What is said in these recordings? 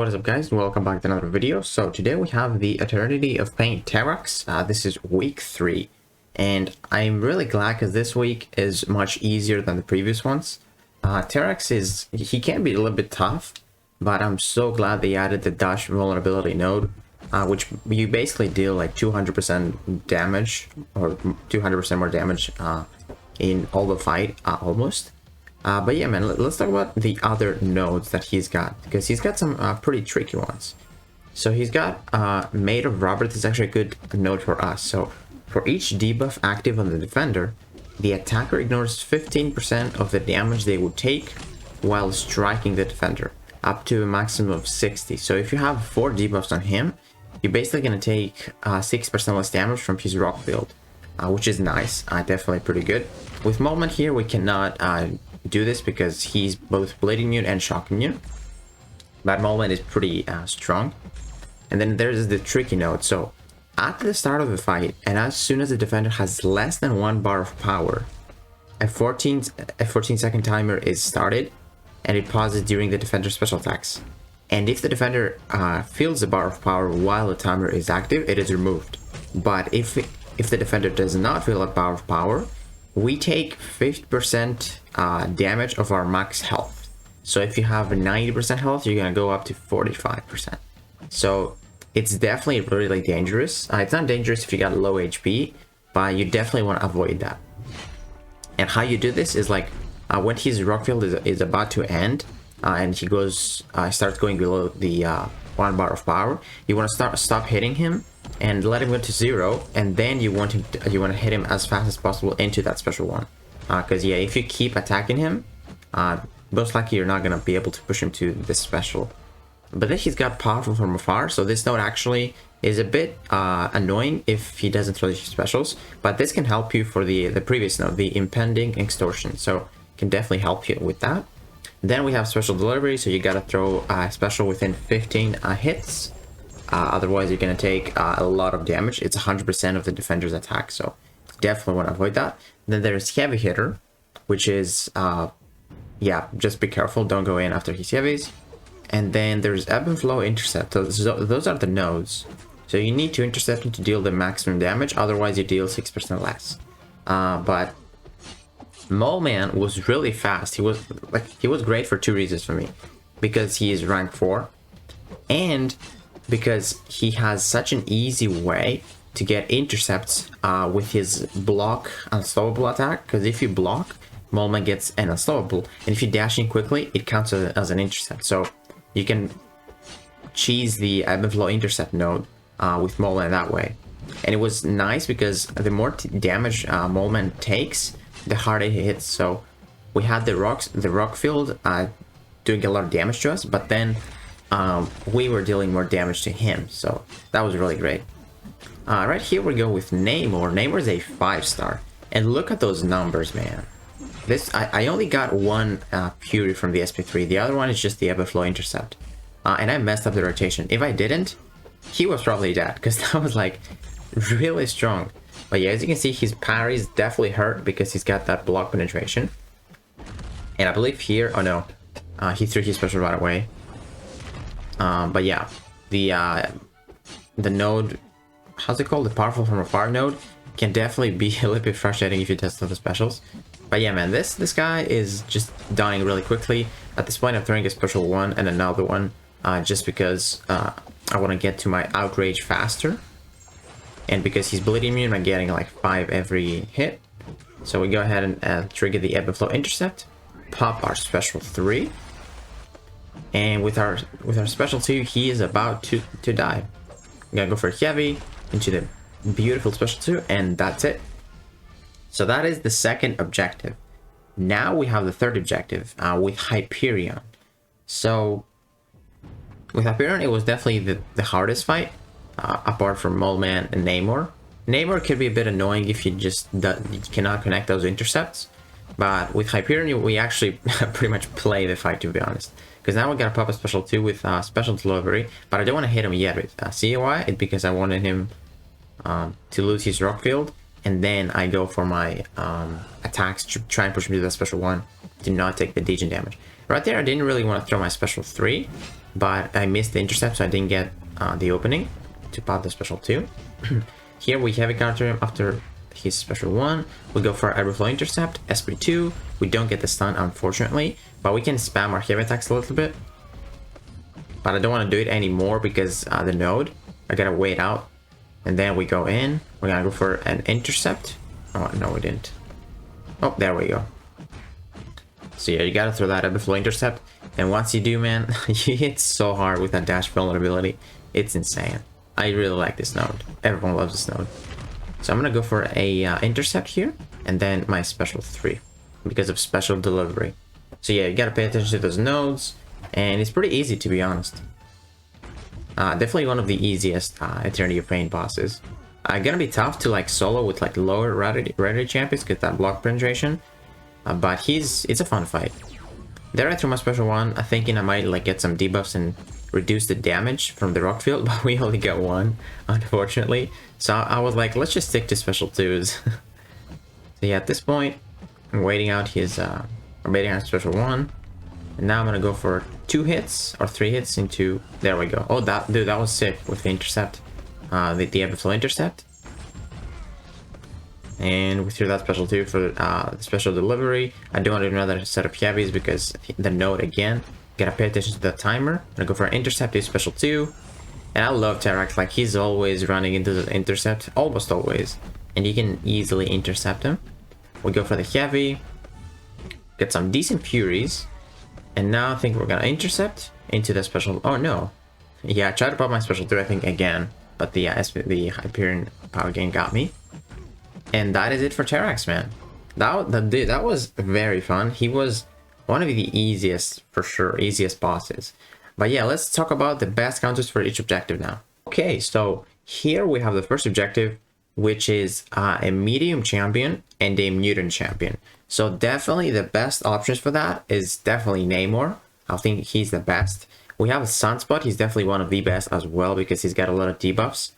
What is up, guys, and welcome back to another video. So today we have the Eternity of Pain Terrax. This is week 3, and I'm really glad because this week is much easier than the previous ones. Terrax he can be a little bit tough, but I'm so glad they added the dash vulnerability node, which you basically deal like 200% damage or 200% more damage in all the fight, almost. But yeah, man, let's talk about the other nodes that he's got, because he's got some pretty tricky ones. So he's got Made of Rubber. This is actually a good node for us. So for each debuff active on the defender, the attacker ignores 15% of the damage they would take while striking the defender, up to a maximum of 60. So if you have 4 debuffs on him, you're basically going to take 6% less damage from his rock field, which is nice. Definitely pretty good. With Moment here, we cannot do this because he's both bleed immune and shock immune. That Moment is pretty strong. And then there's the tricky node. So at the start of the fight, and as soon as the defender has less than 1 bar of power, a 14-second timer is started, and it pauses during the defender's special attacks. And if the defender fills the bar of power while the timer is active, it is removed. But if the defender does not fill a bar of power, we take 50% damage of our max health. So if you have 90% health, you're gonna go up to 45%. So it's definitely really dangerous. It's not dangerous if you got low HP, but you definitely want to avoid that. And how you do this is like when his rock field is about to end, and he starts going below the 1 bar of power, you want to stop hitting him and let him go to 0, and then you want to hit him as fast as possible into that special one. Because yeah, if you keep attacking him, most likely you're not gonna be able to push him to this special. But then he's got Powerful from Afar, so this node actually is a bit annoying if he doesn't throw these specials, but this can help you for the previous node, the Impending Extortion, so can definitely help you with that. Then we have Special Delivery, so you gotta throw a special within 15 hits. Otherwise, you're going to take a lot of damage. It's 100% of the defender's attack, so definitely want to avoid that. Then there's Heavy Hitter, which is, yeah, just be careful. Don't go in after his heavies. And then there's Ebb and Flow Intercept. So those are the nodes. So you need to intercept him to deal the maximum damage. Otherwise, you deal 6% less. But Mole Man was really fast. He was great for 2 reasons for me. Because he is rank 4. And because he has such an easy way to get intercepts with his block unstoppable attack. Because if you block, Molman gets an unstoppable, and if you dash in quickly, it counts as an intercept. So you can cheese the Ebb and Flow intercept node with Molman that way. And it was nice because the more damage Molman takes, the harder he hits. So we had the rock field doing a lot of damage to us, but then we were dealing more damage to him, so that was really great. Right here we go with Namor. Namor is a 5-star, and look at those numbers, man. I only got 1 Fury from the SP3. The other one is just the Ebb and Flow Intercept, and I messed up the rotation. If I didn't, he was probably dead, because that was like really strong. But yeah, as you can see, his parries definitely hurt because he's got that block penetration. And I believe here, oh no, he threw his special right away. But yeah, the node, how's it called? The Powerful from Afar node can definitely be a little bit frustrating if you test all the specials. But yeah, man, this guy is just dying really quickly. At this point, I'm throwing a special 1 and another one, just because I want to get to my outrage faster. And because he's bleed immune, I'm getting like 5 every hit. So we go ahead and trigger the Ebb and Flow Intercept, pop our special 3. And with our special 2, he is about to die. I'm gonna go for Heavy into the beautiful special 2, and that's it. So that is the second objective. Now we have the third objective with Hyperion. So with Hyperion, it was definitely the hardest fight, apart from Mole Man and Namor. Namor can be a bit annoying if you you cannot connect those intercepts. But with Hyperion, we actually pretty much play the fight, to be honest. Because now we gotta pop a special 2 with Special Delivery, but I don't want to hit him yet with COI. It's because I wanted him to lose his rock field, and then I go for my attacks to try and push him to that special 1 to not take the degen damage. Right there, I didn't really want to throw my special 3, but I missed the intercept, so I didn't get the opening to pop the special 2. Here we heavy counter him after his special 1. We go for Everflow intercept, SP 2. We don't get the stun, unfortunately, but we can spam our heavy attacks a little bit. But I don't want to do it anymore because the node, I gotta wait out. And then we go in. We're gonna go for an intercept. Oh, no, we didn't. Oh, there we go. So yeah, you gotta throw that Everflow intercept. And once you do, man, you hit so hard with that dash vulnerability. It's insane. I really like this node. Everyone loves this node. So I'm gonna go for a intercept here, and then my special 3 because of special delivery. So yeah, you gotta pay attention to those nodes, and it's pretty easy, to be honest. Definitely one of the easiest Eternity of Pain bosses. Gonna be tough to like solo with like lower rarity champions because that block penetration, but it's a fun fight. There I threw my special 1, thinking I might like get some debuffs and reduce the damage from the rock field, but we only got 1, unfortunately. So I was like, let's just stick to special 2s. So yeah, at this point, I'm waiting out his I'm waiting on special 1. And now I'm gonna go for 2 hits or 3 hits into, there we go. Oh, that was sick with the intercept, the Everflow intercept. And we threw that special 2 for the special delivery. I do want to do another set of heavies because the node again. Gotta pay attention to the timer. I'm gonna go for an intercept, do special 2. And I love Terrax, like he's always running into the intercept, almost always. And you can easily intercept him. We go for the heavy. Get some decent Furies. And now I think we're gonna intercept into the special, oh no. Yeah, I tried to pop my special 3, I think, again. But the Hyperion power gain got me. And that is it for Terrax, man. That was very fun. He was one of the easiest, for sure, easiest bosses. But yeah, let's talk about the best counters for each objective now. Okay, so here we have the first objective, which is a medium champion and a mutant champion. So definitely the best options for that is definitely Namor. I think he's the best. We have a Sunspot. He's definitely one of the best as well because he's got a lot of debuffs.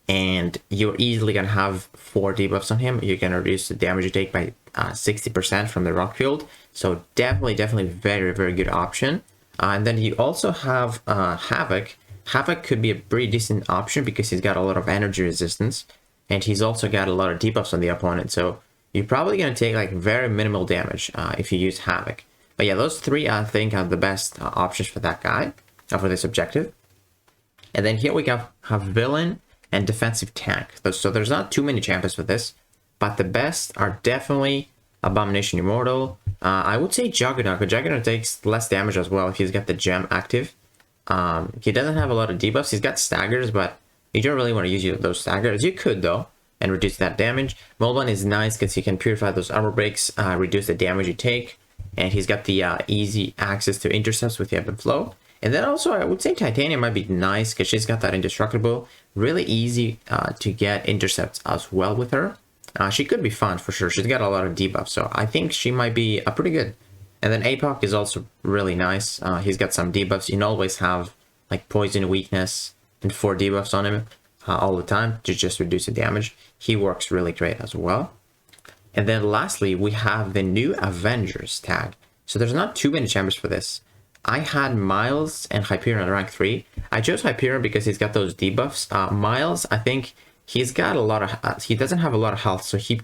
And you're easily going to have 4 debuffs on him. You're going to reduce the damage you take by 60% from the rock field. So definitely very, very good option. And then you also have Havoc. Havoc could be a pretty decent option because he's got a lot of energy resistance. And he's also got a lot of debuffs on the opponent. So you're probably going to take like very minimal damage if you use Havoc. But yeah, those 3 I think are the best options for that guy, for this objective. And then here we have Villain and defensive tank. So there's not too many champions for this, but the best are definitely Abomination Immortal. I would say Juggernaut, because Juggernaut takes less damage as well if he's got the gem active. He doesn't have a lot of debuffs. He's got staggers, but you don't really want to use those staggers. You could though, and reduce that damage. Molban is nice because he can purify those armor breaks, reduce the damage you take, and he's got the easy access to intercepts with the Ebb and Flow. And then also, I would say Titanium might be nice because she's got that indestructible. Really easy to get intercepts as well with her. She could be fun for sure. She's got a lot of debuffs, so I think she might be pretty good. And then Apoc is also really nice. He's got some debuffs. You can always have like Poison, Weakness, and 4 debuffs on him all the time to just reduce the damage. He works really great as well. And then lastly, we have the new Avengers tag. So there's not too many champions for this. I had Miles and Hyperion rank 3. I chose Hyperion because he's got those debuffs. Miles, I think he's got a lot of... he doesn't have a lot of health, so he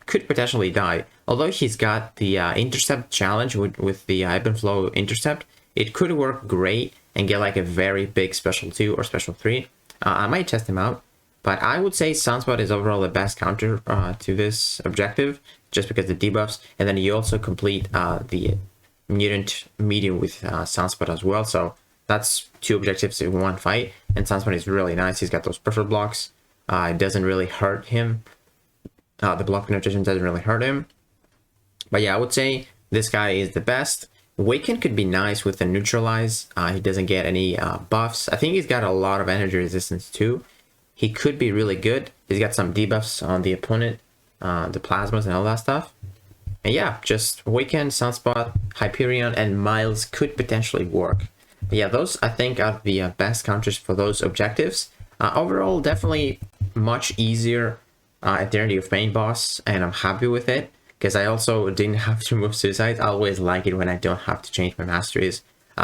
could potentially die. Although he's got the intercept challenge with the Ebb and Flow intercept, it could work great and get like a very big special 2 or special 3. I might test him out, but I would say Sunspot is overall the best counter to this objective, just because the debuffs, and then you also complete the mutant medium with Sunspot as well. So that's 2 objectives in 1 fight, and Sunspot is really nice. He's got those perfect blocks. It doesn't really hurt him. The block penetration doesn't really hurt him. But yeah, I would say this guy is the best. Waken could be nice with the neutralize. He doesn't get any buffs. I think he's got a lot of energy resistance too. He could be really good. He's got some debuffs on the opponent, the plasmas and all that stuff. And yeah, just Waken, Sunspot, Hyperion, and Miles could potentially work. But yeah, those I think are the best counters for those objectives. Overall, definitely much easier Eternity of Pain boss, and I'm happy with it because I also didn't have to remove Suicide. I always like it when I don't have to change my masteries.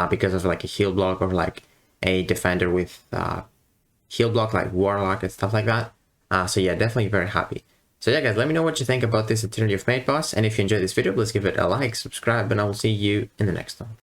because of like a heal block or like a defender with heal block like Warlock and stuff like that. So yeah, definitely very happy. So yeah guys, let me know what you think about this Eternity of Pain boss, and if you enjoyed this video, please give it a like, subscribe, and I will see you in the next one.